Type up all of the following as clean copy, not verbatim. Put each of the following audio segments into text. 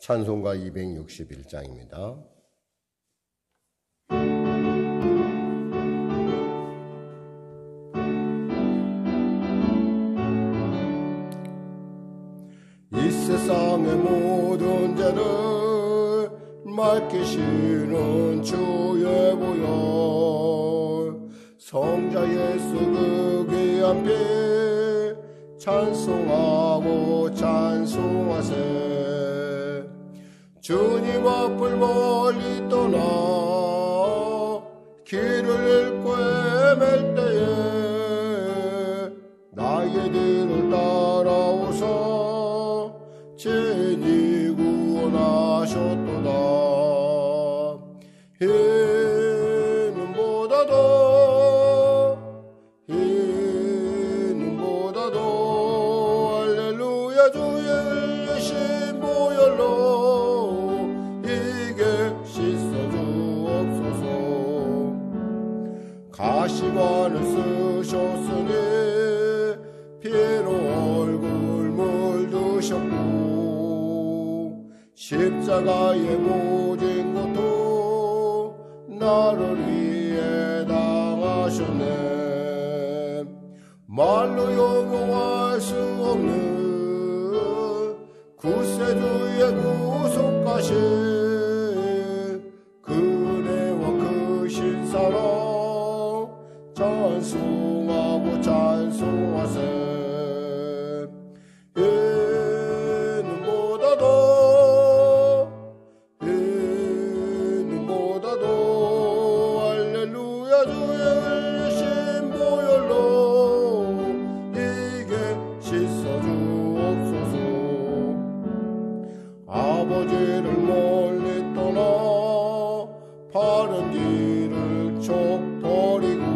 찬송가 261장입니다. 이 세상의 모든 죄를 맑히시는 주의 보혈, 성자 예수 그 귀한 피 찬송하고 찬송하세. 주님 앞을 멀리 떠나 길을 잃고 헤맬 때에 나의 길을 따라오사 친히 구원하셨도다. 이는보다도 할렐루야 주의 흘리신 보혈로 이게 씻어주옵소서. 가시관을 쓰셨으니 피로 얼굴 물드셨고 십자가의 모진 고통 나를 위해 당하셨네. 말로 용용할 수 없는 구세주의 구속하신 그네와 크신 사랑 찬송하고 찬송하세. 이는보다도 할렐루야 주의 흘리신 보혈로 이게 씻어주옵소서. 아버지를 멀리 떠나 바른 길을 쭉 버리고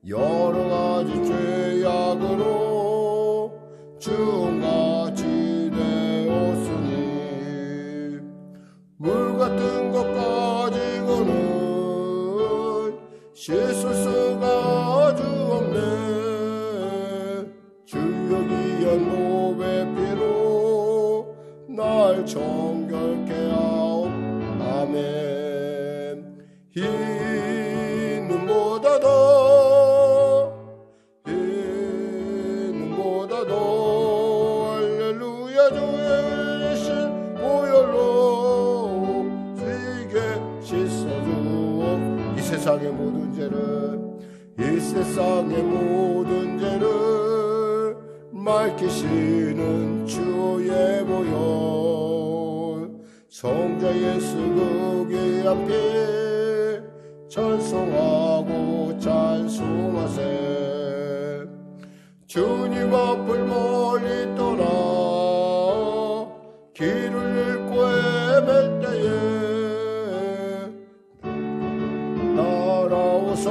여러 가지 죄악으로 주같이 되었으니 물 같은 것 가지고는 씻을 수가 아주 없네. 주여 귀한 노배 피로 날 정결케 하옵. 아멘. 이는보다도 할렐루야 주의 흘리신 보혈로 이게 씻어주옵. 이 세상의 모든 죄를 맑히시는 주의 보혈, 성자 예수 그 귀한 피 찬송하고 찬송하세. 주님 앞을 멀리 떠나 길을 잃고 헤맬 때에 따라오사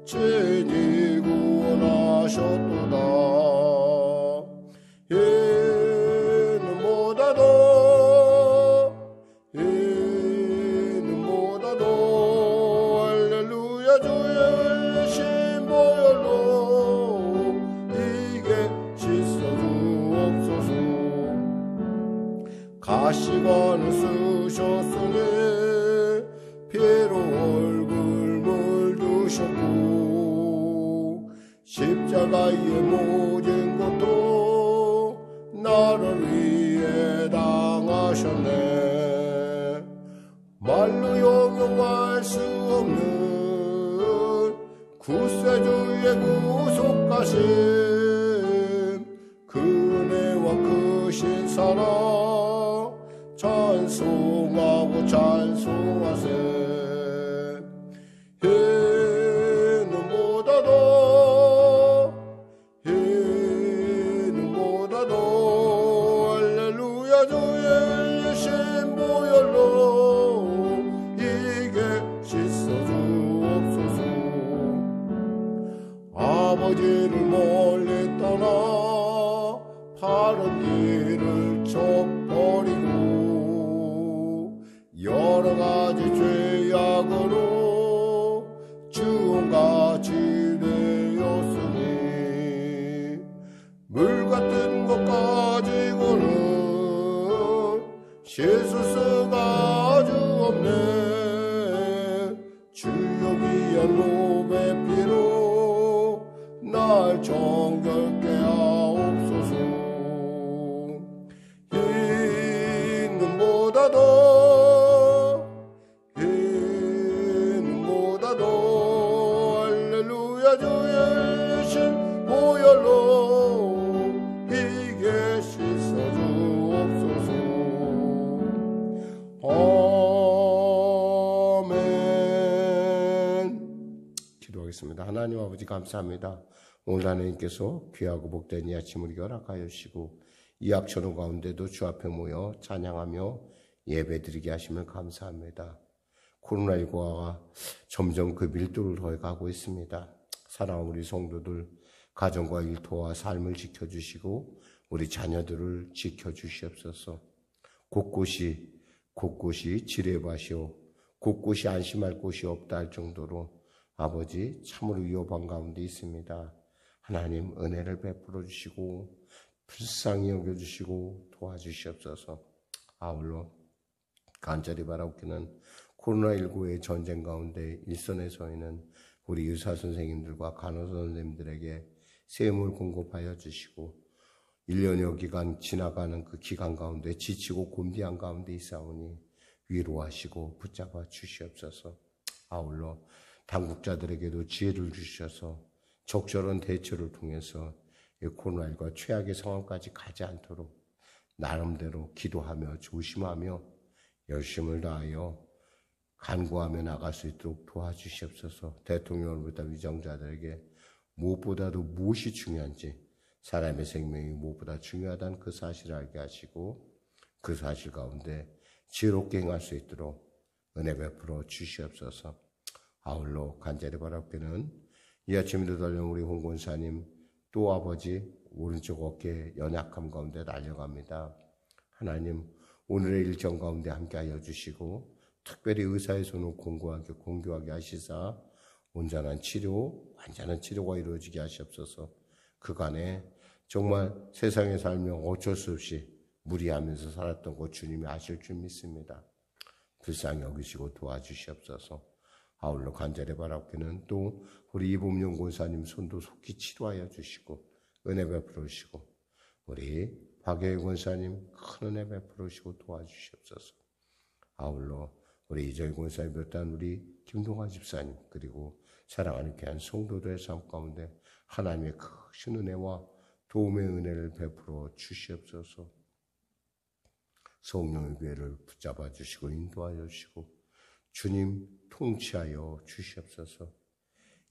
친히 구원하셨도다. 이는보다도 할렐루야 주의 흘리신 보혈로 이게 씻어주옵소서. 가시관을 쓰셨으니 피로 얼굴 물드셨고 십자가의 모진 고통 나를 위해 당하셨네. 말로 용용할 수 없는 구세주의 구속하신 그네와 크신 사랑 찬송하고 찬송하세. 이는보다도 할렐루야 주의 흘리신 보혈로 이게 씻어주옵소서. 아버지를 멀리 떠나 바른 길을 쭉 버리고 여러 가지 죄악으로 주같이 되었으니 물 같은 것 가지고는 실수가 아주 없네. 주여 귀한 몸의 피로 날 정결케 하옵소서. 흰보다도 할렐루야 주의 신 보혈로 이게 씻어주옵소서. 아멘. 기도하겠습니다. 하나님 아버지 감사합니다. 오늘 하나님께서 귀하고 복된 이 아침을 허락하여 주시고 이 악천후 가운데도 주 앞에 모여 찬양하며 예배드리게 하시면 감사합니다. 코로나19가 점점 그 밀도를 더해가고 있습니다. 사랑하는 우리 성도들 가정과 일터와 삶을 지켜주시고 우리 자녀들을 지켜주시옵소서. 곳곳이 지뢰밭이요 곳곳이 안심할 곳이 없다 할 정도로 아버지 참으로 위협한 가운데 있습니다. 하나님 은혜를 베풀어 주시고 불쌍히 여겨주시고 도와주시옵소서. 아울러 간절히 바라옵기는 코로나19의 전쟁 가운데 일선에 서 있는 우리 의사 선생님들과 간호사 선생님들에게 셈을 공급하여 주시고 1년여 기간 지나가는 그 기간 가운데 지치고 곤비한 가운데 있사오니 위로하시고 붙잡아 주시옵소서. 아울러 당국자들에게도 지혜를 주셔서 적절한 대처를 통해서 코로나19가 최악의 상황까지 가지 않도록 나름대로 기도하며 조심하며 열심을 다하여 간구하며 나갈 수 있도록 도와주시옵소서. 대통령으로부터 위정자들에게 무엇보다도 무엇이 중요한지 사람의 생명이 무엇보다 중요하다는 그 사실을 알게 하시고 그 사실 가운데 지혜롭게 행할 수 있도록 은혜 베풀어 주시옵소서. 아울러 간절히 바랍기는 이 아침에도 달려온 우리 홍 권사님 또 아버지 오른쪽 어깨 연약함 가운데 달려갑니다. 하나님 오늘의 일정 가운데 함께하여 주시고 특별히 의사의 손을 공교하게 하시사 온전한 치료, 완전한 치료가 이루어지게 하시옵소서. 그간에 정말 세상에 살며 어쩔 수 없이 무리하면서 살았던 것 주님이 아실 줄 믿습니다. 불쌍히 여기시고 도와주시옵소서. 아울러 간절히 바랍기는 또 우리 이범용 권사님 손도 속히 치료하여 주시고 은혜 베풀어 주시고 우리 박예희 권사님 큰 은혜 베풀어 주시고 도와주시옵소서. 아울러 우리 이정희 권사님 비롯한 우리 김동환 집사님 그리고 사랑하는 귀한 성도들의 삶 가운데 하나님의 크신 은혜와 도움의 은혜를 베풀어 주시옵소서. 성령의 교회를 붙잡아 주시고 인도하여 주시고 주님 통치하여 주시옵소서.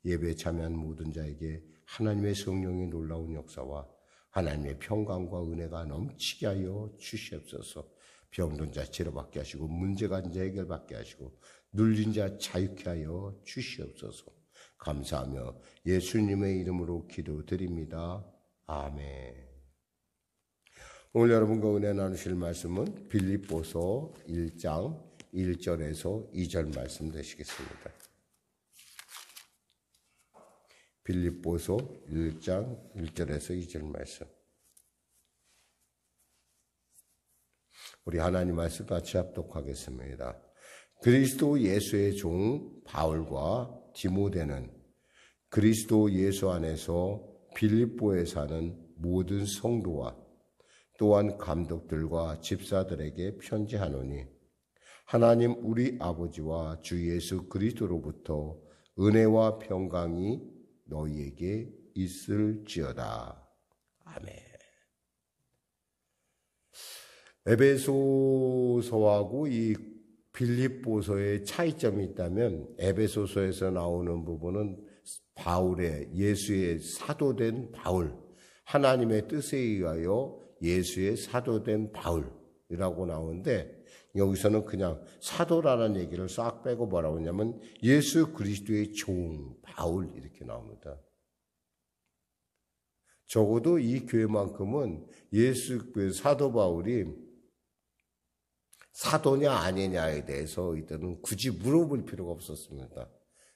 예배에 참여한 모든 자에게 하나님의 성령의 놀라운 역사와 하나님의 평강과 은혜가 넘치게 하여 주시옵소서. 병든 자 치료받게 하시고 문제가 자 해결받게 하시고 눌린 자 자유케 하여 주시옵소서. 감사하며 예수님의 이름으로 기도드립니다. 아멘. 오늘 여러분과 은혜 나누실 말씀은 빌립보서 1장 1절에서 2절 말씀 되시겠습니다. 빌립보서 1장 1절에서 2절 말씀. 우리 하나님 말씀 같이 합독하겠습니다. 그리스도 예수의 종 바울과 디모데는 그리스도 예수 안에서 빌립보에 사는 모든 성도와 또한 감독들과 집사들에게 편지하노니 하나님 우리 아버지와 주 예수 그리스도로부터 은혜와 평강이 너희에게 있을지어다. 아멘. 에베소서하고 이 빌립보서의 차이점이 있다면 에베소서에서 나오는 부분은 바울의 예수의 사도된 바울, 하나님의 뜻에 의하여 예수의 사도된 바울이라고 나오는데 여기서는 그냥 사도라는 얘기를 싹 빼고 뭐라고 하냐면 예수 그리스도의 종 바울 이렇게 나옵니다. 적어도 이 교회만큼은 예수 그 사도 바울이 사도냐 아니냐에 대해서 이들은 굳이 물어볼 필요가 없었습니다.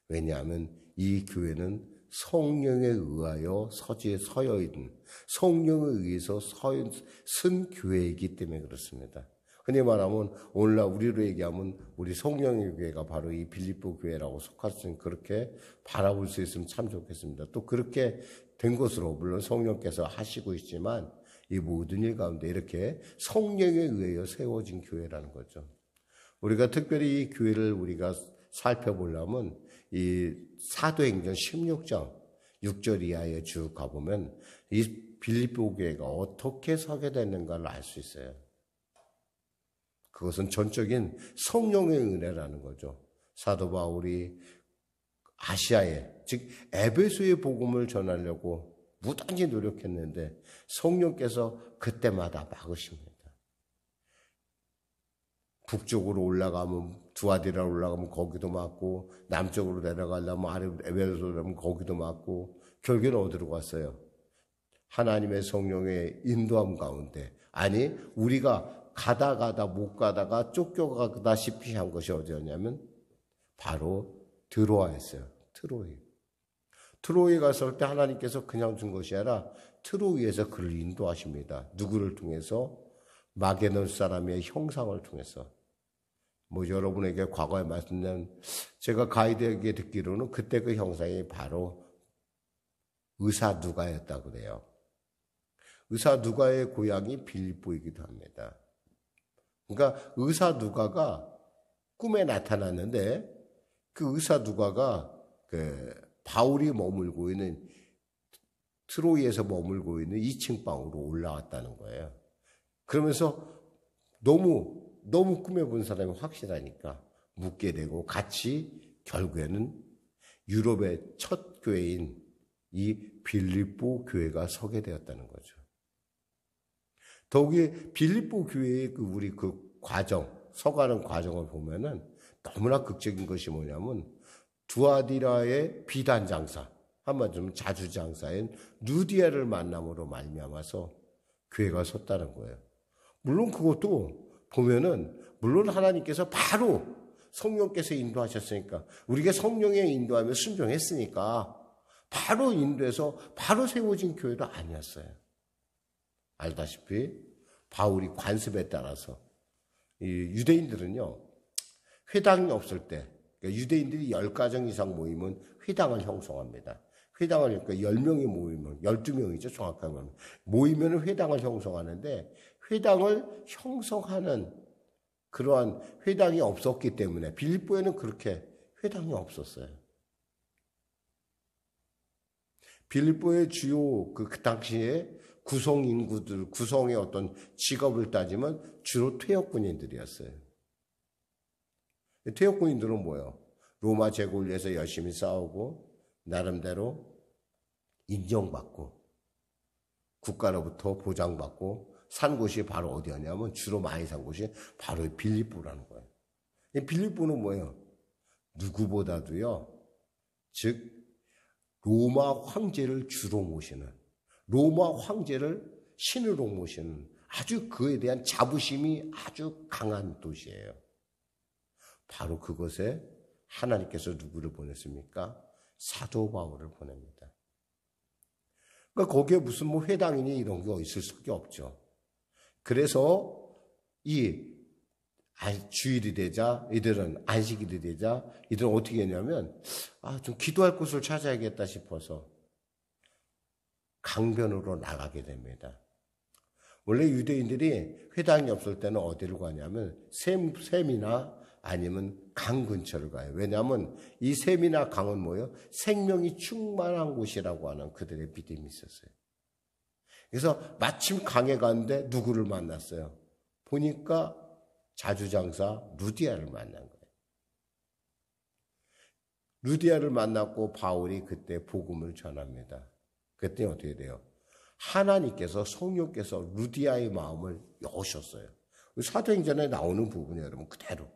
왜냐하면 이 교회는 성령에 의하여 서지에 서여 있는 성령에 의해서 쓴 교회이기 때문에 그렇습니다. 흔히 말하면 오늘날 우리로 얘기하면 우리 성령의 교회가 바로 이 빌립보 교회라고 속할 수 있는, 그렇게 바라볼 수 있으면 참 좋겠습니다. 또 그렇게 된 것으로 물론 성령께서 하시고 있지만 이 모든 일 가운데 이렇게 성령에 의하여 세워진 교회라는 거죠. 우리가 특별히 이 교회를 우리가 살펴보려면 이 사도행전 16장 6절 이하에 쭉 가보면 이 빌립보 교회가 어떻게 서게 됐는가를 알 수 있어요. 그것은 전적인 성령의 은혜라는 거죠. 사도 바울이 아시아에, 즉 에베소의 복음을 전하려고 무단히 노력했는데 성령께서 그때마다 막으십니다. 북쪽으로 올라가면 두아디라 올라가면 거기도 막고, 남쪽으로 내려가려면 아래 에베소로 가면 거기도 막고, 결국에는 어디로 갔어요? 하나님의 성령의 인도함 가운데, 아니 우리가 가다 못 가다가 쫓겨가다시피 한 것이 어디였냐면 바로 드로아였어요. 트로이에 갔을 때 하나님께서 그냥 준 것이 아니라 트로이에서 그를 인도하십니다. 누구를 통해서? 마게돈 사람의 형상을 통해서. 여러분에게 과거에 말씀드린, 제가 가이드에게 듣기로는 그때 그 형상이 바로 의사 누가였다고 그래요. 의사 누가의 고향이 빌립보이기도 합니다. 그러니까 의사 누가가 꿈에 나타났는데 그 의사 누가가 바울이 머물고 있는, 트로이에서 머물고 있는 2층 방으로 올라왔다는 거예요. 그러면서 너무 꿈에 본 사람이 확실하니까 묻게 되고 같이 결국에는 유럽의 첫 교회인 이 빌립보 교회가 서게 되었다는 거죠. 더욱이 빌립보 교회의 우리 서가는 과정을 보면은 너무나 극적인 것이 뭐냐면 두아디라의 비단 장사, 한마디로 자주 장사인 루디아를 만남으로 말미암아서 교회가 섰다는 거예요. 물론 그것도 보면은 물론 하나님께서 바로 성령께서 인도하셨으니까, 우리가 성령에 인도하며 순종했으니까 바로 인도해서 바로 세워진 교회도 아니었어요. 알다시피 바울이 관습에 따라서 이 유대인들은요, 회당이 없을 때, 그러니까 유대인들이 10가정 이상 모이면 회당을 형성합니다. 회당을, 그러니까 10명이 모이면, 12명이죠, 정확하게 말하면. 모이면 회당을 형성하는데, 회당을 형성하는 그러한 회당이 없었기 때문에, 빌립보에는 그렇게 회당이 없었어요. 빌립보의 주요 그 당시에 구성 인구들, 구성의 어떤 직업을 따지면 주로 퇴역군인들이었어요. 퇴역군인들은 뭐예요? 로마 제국을 위해서 열심히 싸우고 나름대로 인정받고 국가로부터 보장받고 산 곳이 바로 어디였냐면, 주로 많이 산 곳이 바로 빌립보라는 거예요. 이 빌립보는 뭐예요? 누구보다도요, 즉 로마 황제를 주로 모시는, 로마 황제를 신으로 모시는 아주 그에 대한 자부심이 아주 강한 도시예요. 바로 그곳에 하나님께서 누구를 보냈습니까? 사도 바울을 보냅니다. 그러니까 거기에 무슨 회당이니 이런 게 있을 수밖에 없죠. 그래서 이 주일이 되자, 이들은 안식일이 되자, 이들은 어떻게 했냐면, 좀 기도할 곳을 찾아야겠다 싶어서 강변으로 나가게 됩니다. 원래 유대인들이 회당이 없을 때는 어디를 가냐면 샘이나 아니면 강 근처를 가요. 왜냐하면 이 샘이나 강은 뭐예요? 생명이 충만한 곳이라고 하는 그들의 믿음이 있었어요. 그래서 마침 강에 갔는데 누구를 만났어요? 보니까 자주장사 루디아를 만난 거예요. 루디아를 만났고 바울이 그때 복음을 전합니다. 그때 어떻게 돼요? 하나님께서, 성령께서 루디아의 마음을 여셨어요. 사도행전에 나오는 부분이에요, 여러분. 그대로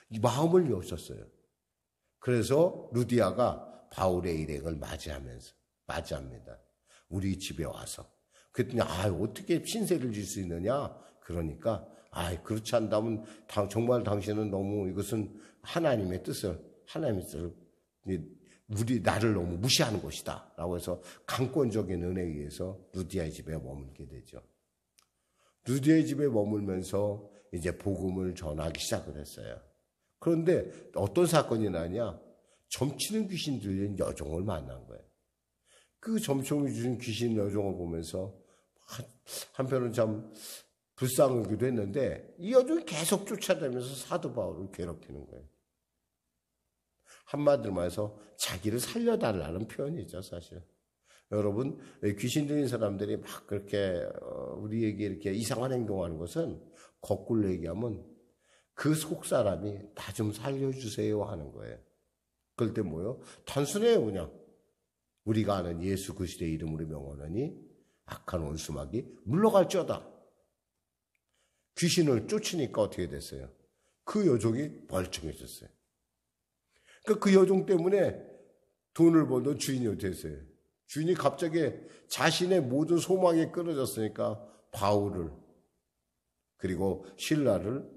이 마음을 여셨어요. 그래서 루디아가 바울의 일행을 맞이합니다. 우리 집에 와서. 그랬더니 어떻게 신세를 질 수 있느냐? 그러니까 그렇지 않다면 정말 당신은 너무, 이것은 하나님의 뜻을 나를 너무 무시하는 것이다 라고 해서 강권적인 은혜에 의해서 루디아의 집에 머물게 되죠. 루디의 집에 머물면서 이제 복음을 전하기 시작을 했어요. 그런데 어떤 사건이 나냐? 점치는 귀신 들린 여종을 만난 거예요. 그 점치는 귀신 여종을 보면서 한편은 참 불쌍하기도 했는데 이 여종이 계속 쫓아다니면서 사도 바울을 괴롭히는 거예요. 한마디로 말해서 자기를 살려달라는 표현이죠, 사실. 여러분, 귀신 들린 사람들이 막 그렇게 우리에게 이렇게 이상한 행동하는 것은 거꾸로 얘기하면 그 속 사람이 나 좀 살려주세요 하는 거예요. 그럴 때 뭐요? 단순해요, 그냥. 우리가 아는 예수 그리스도의 이름으로 명하노니 악한 원수마귀 물러갈지어다. 귀신을 쫓으니까 어떻게 됐어요? 그 여종이 멀쩡해졌어요. 그 여종 때문에 돈을 벌던 주인이 어떻게 됐어요? 주인이 갑자기 자신의 모든 소망이 끊어졌으니까 바울을 그리고 실라를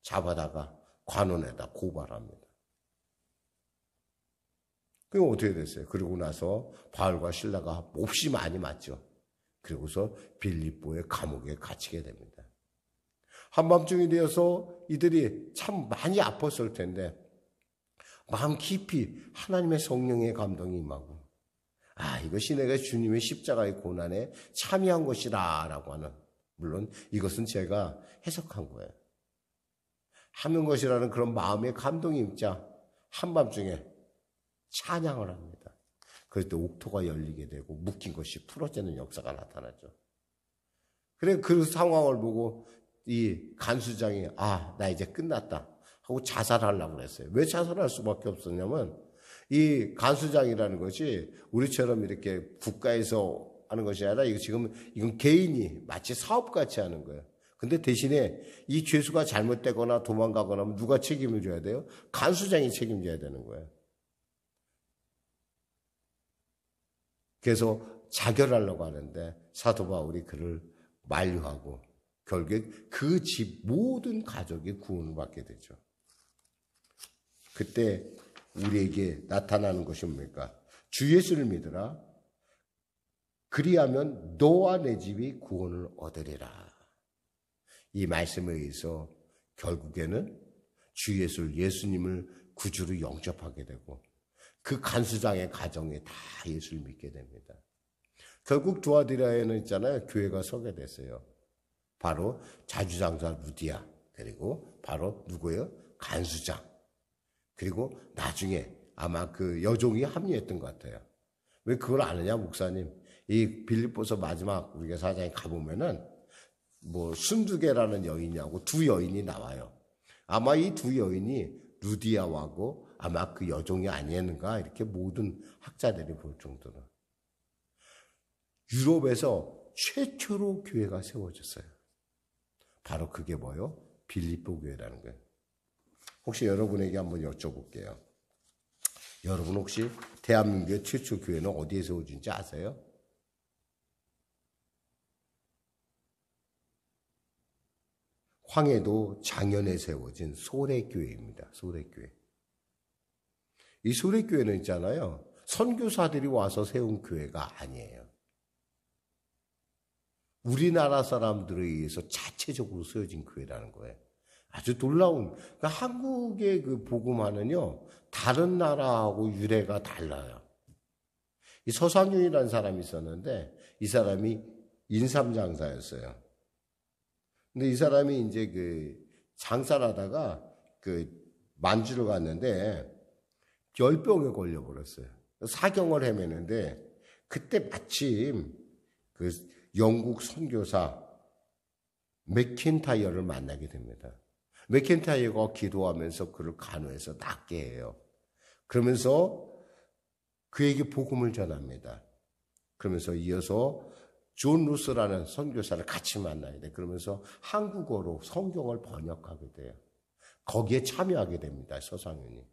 잡아다가 관원에다 고발합니다. 그럼 어떻게 됐어요? 그러고 나서 바울과 실라가 몹시 많이 맞죠. 그리고서 빌립보의 감옥에 갇히게 됩니다. 한밤중이 되어서 이들이 참 많이 아팠을 텐데 마음 깊이 하나님의 성령의 감동이 임하고 이것이 내가 주님의 십자가의 고난에 참여한 것이다 라고 하는, 물론 이것은 제가 해석한 거예요. 하는 것이라는 그런 마음의 감동이 임자 한밤중에 찬양을 합니다. 그럴 때 옥토가 열리게 되고 묶인 것이 풀어지는 역사가 나타나죠. 그래 그 상황을 보고 이 간수장이 나 이제 끝났다 하고 자살하려고 그랬어요. 왜 자살할 수밖에 없었냐면 이 간수장이라는 것이 우리처럼 이렇게 국가에서 하는 것이 아니라 이건 개인이 마치 사업같이 하는 거예요. 근데 대신에 이 죄수가 잘못되거나 도망가거나 하면 누가 책임을 져야 돼요? 간수장이 책임져야 되는 거예요. 그래서 자결하려고 하는데 사도 바울이 그를 만류하고 결국에 그 집 모든 가족이 구원을 받게 되죠. 그때 우리에게 나타나는 것이 뭡니까? 주 예수를 믿으라. 그리하면 너와 내 집이 구원을 얻으리라. 이 말씀에 의해서 결국에는 주 예수님을 구주로 영접하게 되고 그 간수장의 가정에 다 예수를 믿게 됩니다. 결국 두아디라에는 있잖아요. 교회가 서게 됐어요. 바로 자주장사 루디아, 그리고 바로 누구예요? 간수장. 그리고 나중에 아마 그 여종이 합류했던 것 같아요. 왜 그걸 아느냐, 목사님? 이 빌립보서 마지막 우리가 4장에 가보면은 순두개라는 여인이하고 두 여인이 나와요. 아마 이 두 여인이 루디아하고 아마 그 여종이 아니었는가 이렇게 모든 학자들이 볼 정도로 유럽에서 최초로 교회가 세워졌어요. 바로 그게 뭐예요? 빌립보 교회라는 거예요. 혹시 여러분에게 한번 여쭤볼게요. 여러분 혹시 대한민국의 최초 교회는 어디에 세워진지 아세요? 황해도 장현에 세워진 소래교회입니다. 소래교회. 이 소래교회는 있잖아요. 선교사들이 와서 세운 교회가 아니에요. 우리나라 사람들에 의해서 자체적으로 세워진 교회라는 거예요. 아주 놀라운, 그러니까 한국의 그 복음화는요, 다른 나라하고 유래가 달라요. 이 서상윤이라는 사람이 있었는데, 이 사람이 인삼장사였어요. 근데 이 사람이 이제 장사를 하다가 만주를 갔는데, 열병에 걸려버렸어요. 사경을 헤매는데, 그때 마침 영국 선교사 맥킨타이어를 만나게 됩니다. 맥킨타이어가 기도하면서 그를 간호해서 낫게 해요. 그러면서 그에게 복음을 전합니다. 그러면서 이어서 존 루스라는 선교사를 같이 만나야 돼. 그러면서 한국어로 성경을 번역하게 돼요. 거기에 참여하게 됩니다. 서상윤이.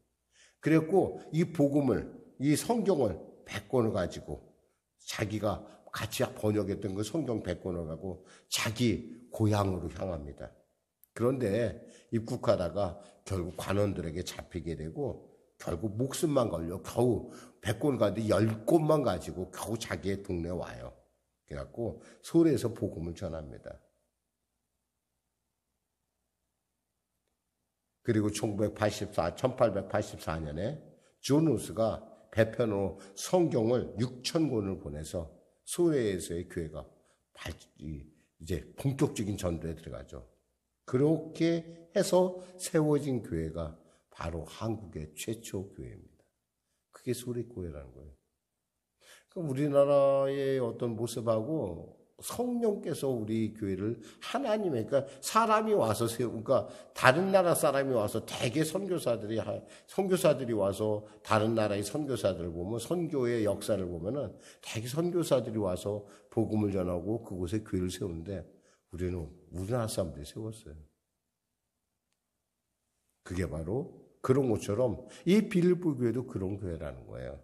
그랬고 이 복음을, 이 성경을 100권을 가지고 자기가 같이 번역했던 그 성경 100권을 가지고 자기 고향으로 향합니다. 그런데 입국하다가 결국 관원들에게 잡히게 되고 결국 목숨만 걸려 겨우 100권 가는데 10권만 가지고 겨우 자기의 동네에 와요. 그래갖고 소래에서 복음을 전합니다. 그리고 1884년에 존 우스가 배편으로 성경을 6,000권을 보내서 소래에서의 교회가 이제 본격적인 전도에 들어가죠. 그렇게 해서 세워진 교회가 바로 한국의 최초 교회입니다. 그게 소래교회라는 거예요. 그러니까 우리나라의 어떤 모습하고 성령께서 우리 교회를 하나님의, 그러니까 사람이 와서 그러니까 다른 나라 사람이 와서 대개 선교사들이 와서 다른 나라의 선교사들을 보면, 선교의 역사를 보면은 대개 선교사들이 와서 복음을 전하고 그곳에 교회를 세우는데 우리는 우리나라 사람들이 세웠어요. 그게 바로 그런 것처럼 이 빌립보 교회도 그런 교회라는 거예요.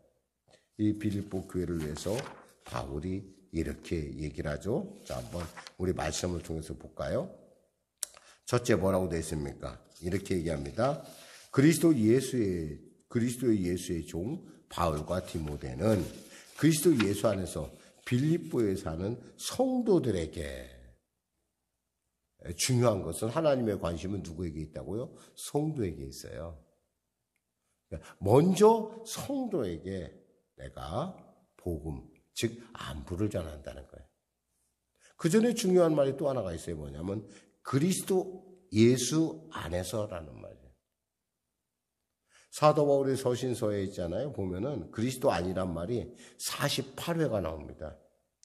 이 빌립보 교회를 위해서 바울이 이렇게 얘기를 하죠. 자, 한번 우리 말씀을 통해서 볼까요? 첫째 뭐라고 되어 있습니까? 이렇게 얘기합니다. 그리스도 예수의 종 바울과 디모데는 그리스도 예수 안에서 빌립보에 사는 성도들에게, 중요한 것은 하나님의 관심은 누구에게 있다고요? 성도에게 있어요. 먼저 성도에게 내가 복음, 즉 안부를 전한다는 거예요. 그 전에 중요한 말이 또 하나가 있어요. 뭐냐면 그리스도 예수 안에서라는 말이에요. 사도 바울의 서신서에 있잖아요. 보면은 그리스도 아니란 말이 48회가 나옵니다.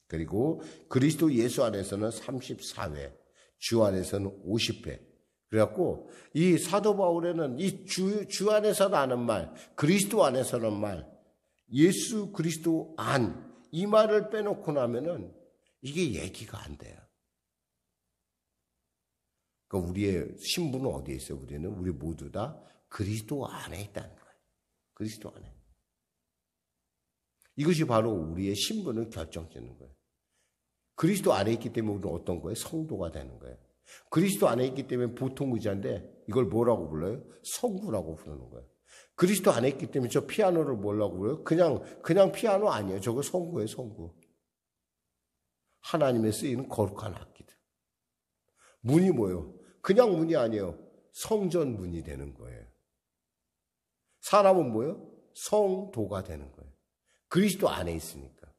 그리고 그리스도 예수 안에서는 34회, 주 안에서는 50회. 그래갖고 이 사도 바울에는 이 주 안에서라는 말, 그리스도 안에서라는 말, 예수 그리스도 안, 이 말을 빼놓고 나면은 이게 얘기가 안 돼요. 그러니까 우리의 신분은 어디에 있어요? 우리 모두 다 그리스도 안에 있다는 거예요. 그리스도 안에. 이것이 바로 우리의 신분을 결정짓는 거예요. 그리스도 안에 있기 때문에 우리는 어떤 거예요? 성도가 되는 거예요. 그리스도 안에 있기 때문에 보통 의자인데 이걸 뭐라고 불러요? 성구라고 부르는 거예요. 그리스도 안에 있기 때문에 저 피아노를 뭐라고 불러요? 그냥 피아노 아니에요. 저거 성구예요, 성구. 하나님의 쓰이는 거룩한 악기들. 문이 뭐예요? 그냥 문이 아니에요. 성전 문이 되는 거예요. 사람은 뭐예요? 성도가 되는 거예요. 그리스도 안에 있으니까.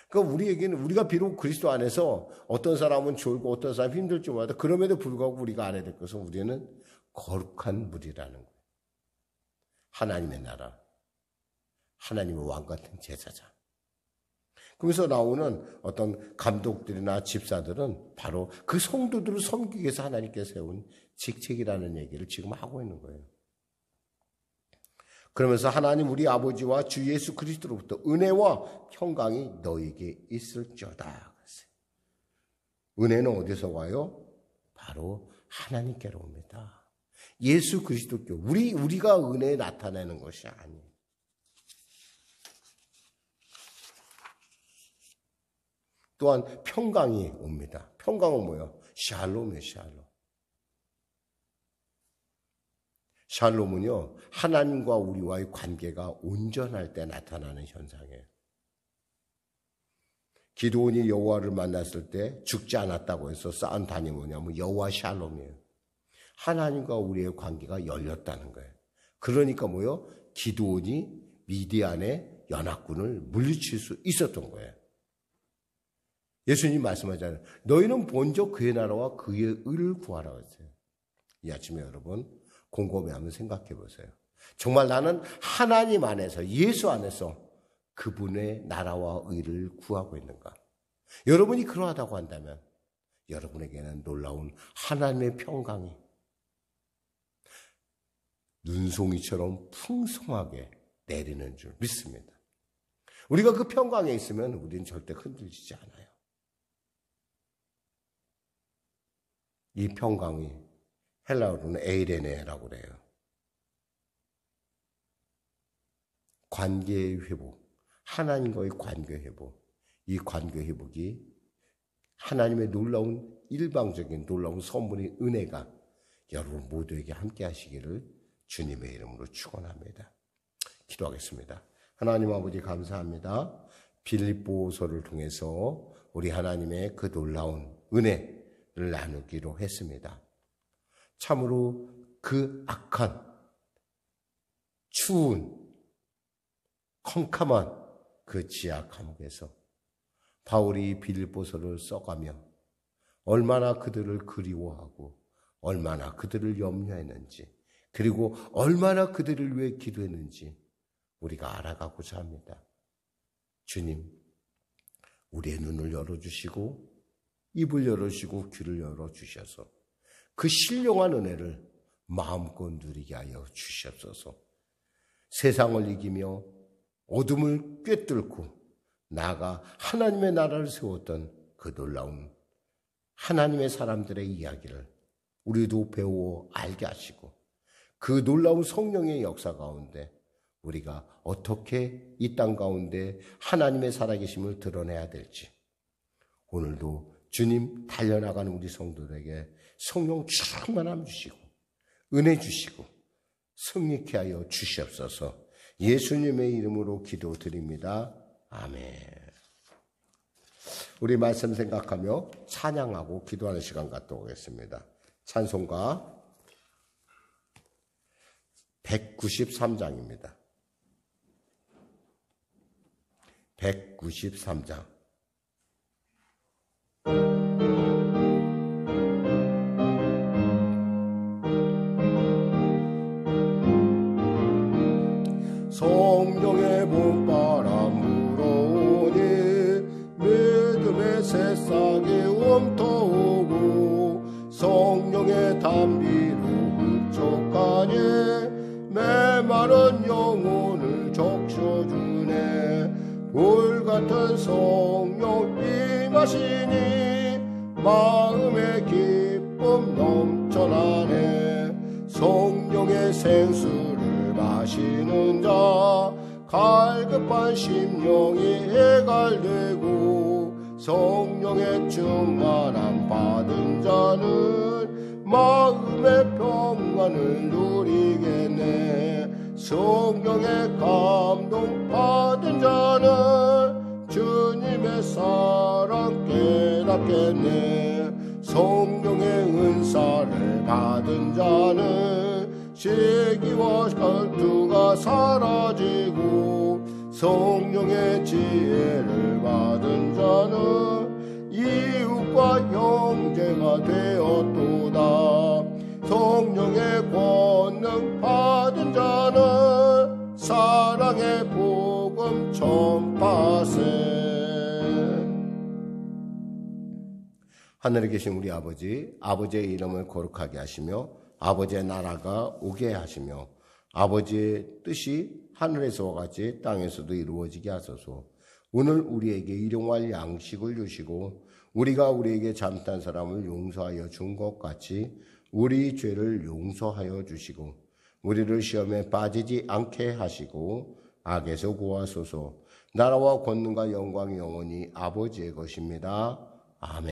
그러니까 우리에게는, 우리가 비록 그리스도 안에서 어떤 사람은 졸고 어떤 사람은 힘들지 몰라도 그럼에도 불구하고 우리가 알아야 될 것은 우리는 거룩한 무리라는 거예요. 하나님의 나라, 하나님의 왕 같은 제사장. 그러면서 나오는 어떤 감독들이나 집사들은 바로 그 성도들을 섬기기 위해서 하나님께서 세운 직책이라는 얘기를 지금 하고 있는 거예요. 그러면서 하나님 우리 아버지와 주 예수 그리스도로부터 은혜와 평강이 너에게 있을지어다. 은혜는 어디서 와요? 바로 하나님께로 옵니다. 예수 그리스도께 우리가 은혜에 나타내는 것이 아니에요. 또한 평강이 옵니다. 평강은 뭐예요? 샬롬이에요, 샬롬. 샬롬은요, 하나님과 우리와의 관계가 온전할 때 나타나는 현상이에요. 기드온이 여호와를 만났을 때 죽지 않았다고 해서 쌓은 단이 뭐냐면 여호와 샬롬이에요. 하나님과 우리의 관계가 열렸다는 거예요. 그러니까 뭐요? 기드온이 미디안의 연합군을 물리칠 수 있었던 거예요. 예수님 말씀하잖아요. 너희는 먼저 그의 나라와 그의 의를 구하라고 했어요. 이 아침에 여러분 곰곰이 한번 생각해 보세요. 정말 나는 하나님 안에서, 예수 안에서 그분의 나라와 의를 구하고 있는가? 여러분이 그러하다고 한다면 여러분에게는 놀라운 하나님의 평강이 눈송이처럼 풍성하게 내리는 줄 믿습니다. 우리가 그 평강에 있으면 우리는 절대 흔들리지 않아요. 이 평강이 헬라어로는 에이레네라고 그래요. 관계의 회복, 하나님과의 관계 회복. 이 관계 회복이 하나님의 놀라운 일방적인 놀라운 선물의 은혜가 여러분 모두에게 함께 하시기를 주님의 이름으로 축원합니다. 기도하겠습니다. 하나님 아버지 감사합니다. 빌립보서를 통해서 우리 하나님의 그 놀라운 은혜를 나누기로 했습니다. 참으로 그 악한, 추운, 컴컴한 그 지하 감옥에서 바울이 빌립보서를 써가며 얼마나 그들을 그리워하고 얼마나 그들을 염려했는지, 그리고 얼마나 그들을 위해 기도했는지 우리가 알아가고자 합니다. 주님, 우리의 눈을 열어주시고 입을 열어주시고 귀를 열어주셔서 그 신령한 은혜를 마음껏 누리게 하여 주시옵소서. 세상을 이기며 어둠을 꿰뚫고 나아가 하나님의 나라를 세웠던 그 놀라운 하나님의 사람들의 이야기를 우리도 배워 알게 하시고 그 놀라운 성령의 역사 가운데 우리가 어떻게 이 땅 가운데 하나님의 살아계심을 드러내야 될지, 오늘도 주님 달려나가는 우리 성도들에게 성령 충만함 주시고 은혜 주시고 승리케 하여 주시옵소서. 예수님의 이름으로 기도드립니다. 아멘. 우리 말씀 생각하며 찬양하고 기도하는 시간 갖도록 하겠습니다. 찬송가 193장입니다. 193장. 성령의 봄바람 불어오니 믿음의 새싹이 움터오고 성령의 담비로 흡족하니 메마른 영혼을 적셔주네. 불같은 성령 임하시니 마음의 기쁨 넘쳐나네. 성령의 생수를 마시는 자 갈급한 심령이 해갈되고 성령의 충만함 받은 자는 마음의 평안을 누리겠네. 성령의 감동 받은 자는 주님의 사랑 깨닫겠네. 성령의 은사를 받은 자는 시기와 갈투가 사라지고 성령의 지혜를 받은 자는 이웃과 형제가 되었도다. 성령의 권능 받은 자는 사랑의 복음 전파세. 하늘에 계신 우리 아버지, 아버지의 이름을 거룩하게 하시며 아버지의 나라가 오게 하시며 아버지의 뜻이 하늘에서와 같이 땅에서도 이루어지게 하소서. 오늘 우리에게 일용할 양식을 주시고 우리가 우리에게 잘못한 사람을 용서하여 준 것 같이 우리 죄를 용서하여 주시고 우리를 시험에 빠지지 않게 하시고 악에서 구하소서. 나라와 권능과 영광이 영원히 아버지의 것입니다. 아멘.